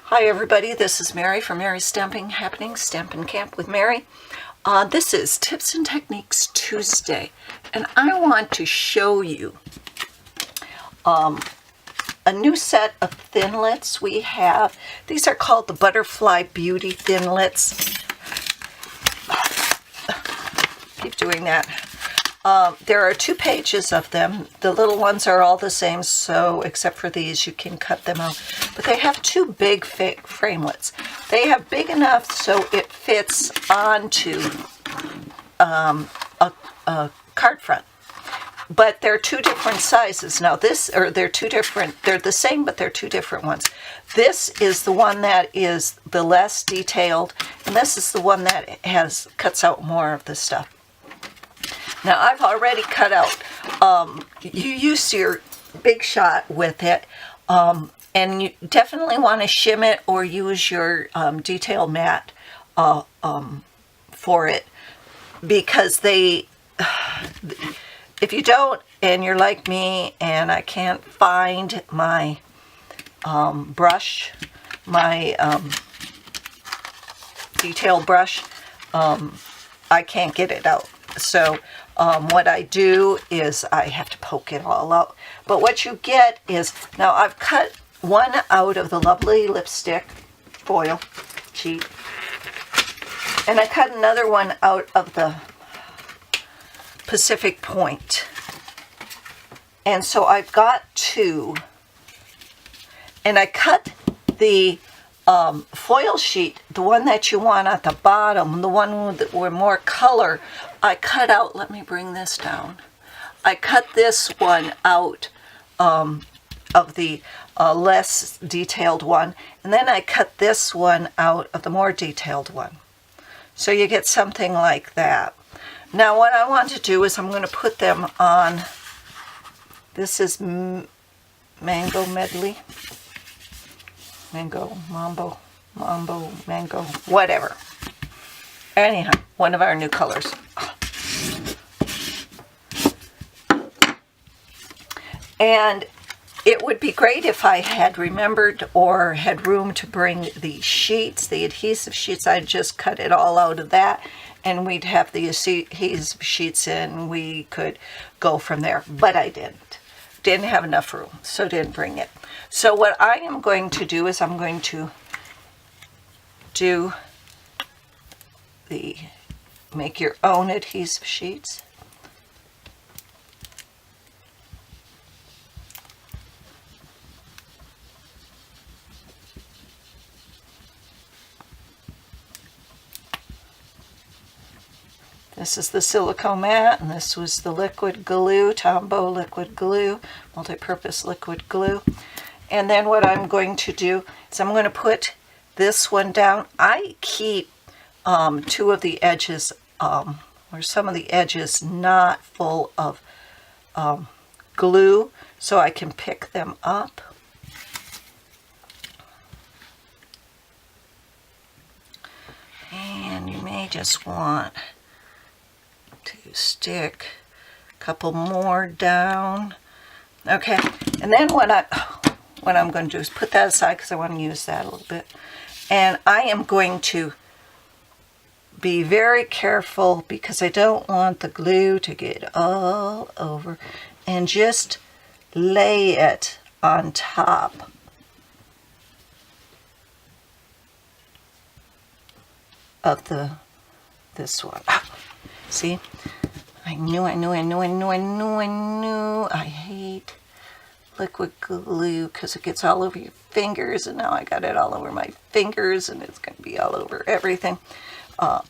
Hi everybody, this is Mary from Mary's Stamping Happenings, Stampin' Camp with Mary. This is Tips and Techniques Tuesday, and I want to show you a new set of Thinlits we have. These are called the Butterfly Beauty Thinlits. Keep doing that. There are 2 pages of them. The little ones are all the same, so except for these, you can cut them out. But they have 2 big framelits. They have big enough so it fits onto a card front. But they're 2 different sizes. Now they're the same, but they're 2 different ones. This is the one that is the less detailed, and this is the one that cuts out more of the stuff. Now, I've already cut out, you use your Big Shot with it, and you definitely want to shim it or use your detail mat for it, because if you don't, and you're like me, and I can't find my brush, my detail brush, I can't get it out. So what I do is I have to poke it all out. But what you get is, now I've cut one out of the lovely lipstick foil sheet, and I cut another one out of the Pacific Point. And so I've got 2. And I cut the foil sheet, the one that you want at the bottom, the one with more color, I cut out. Let me bring this down. I cut this one out of the less detailed one, and then I cut this one out of the more detailed one. So you get something like that. Now what I want to do is I'm going to put them on, this is Mango Medley. Mambo, mango, whatever. Anyhow, one of our new colors. And it would be great if I had remembered or had room to bring the sheets, the adhesive sheets. I'd just cut it all out of that, and we'd have the adhesive sheets in. We could go from there, but I didn't. Didn't have enough room, so didn't bring it. So what I am going to do is I'm going to do the make your own adhesive sheets. This is the silicone mat, and this was the liquid glue, Tombow liquid glue, multi-purpose liquid glue. And then what I'm going to do is I'm going to put this one down. I keep 2 of the edges, or some of the edges, not full of glue, so I can pick them up. And you may just want to stick a couple more down. Okay, and then what I'm going to do is put that aside because I want to use that a little bit. And I am going to be very careful because I don't want the glue to get all over, and just lay it on top of this one. See? I knew. I hate liquid glue because it gets all over your fingers, and now I got it all over my fingers, and it's going to be all over everything. But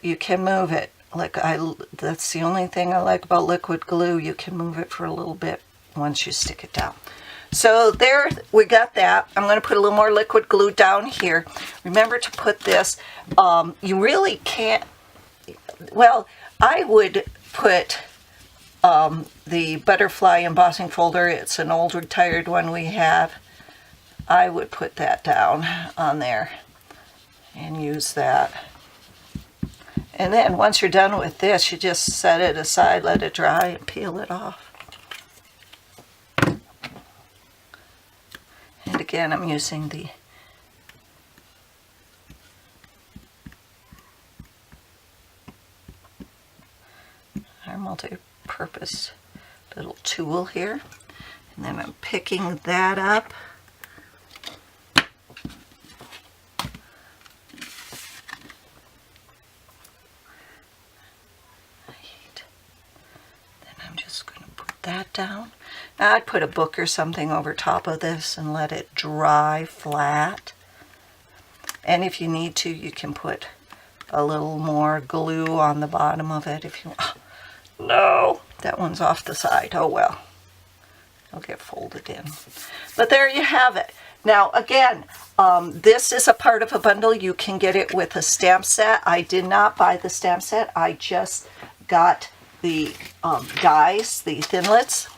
you can move it. That's the only thing I like about liquid glue. You can move it for a little bit once you stick it down. So there, we got that. I'm going to put a little more liquid glue down here. Remember to put this, you really can't, well, I would put the butterfly embossing folder. It's an old retired one we have. I would put that down on there and use that. And then once you're done with this, you just set it aside, let it dry, and peel it off. again, I'm using the our multi-purpose little tool here, and then I'm picking that up. Then I'm just going to put that down. Now I'd put a book or something over top of this and let it dry flat. And if you need to, you can put a little more glue on the bottom of it if you want. No, that one's off the side. Oh well, it'll get folded in. But there you have it. Now again, this is a part of a bundle. You can get it with a stamp set. I did not buy the stamp set. I just got the dies, the Thinlits,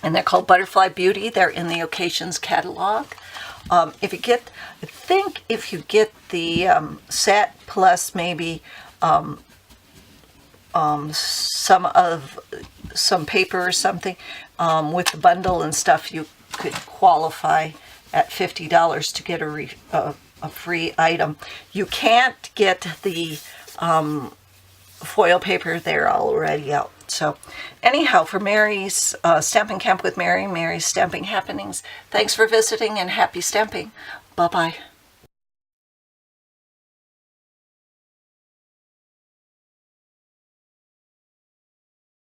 and they're called Butterfly Beauty. They're in the Occasions catalog. If you get, I think if you get the set plus maybe some paper or something with the bundle and stuff, you could qualify at $50 to get a free item. You can't get the foil paper, they're already out. So anyhow, for Mary's Stampin' Camp with Mary, Mary's Stamping Happenings, thanks for visiting and happy stamping. Bye-bye.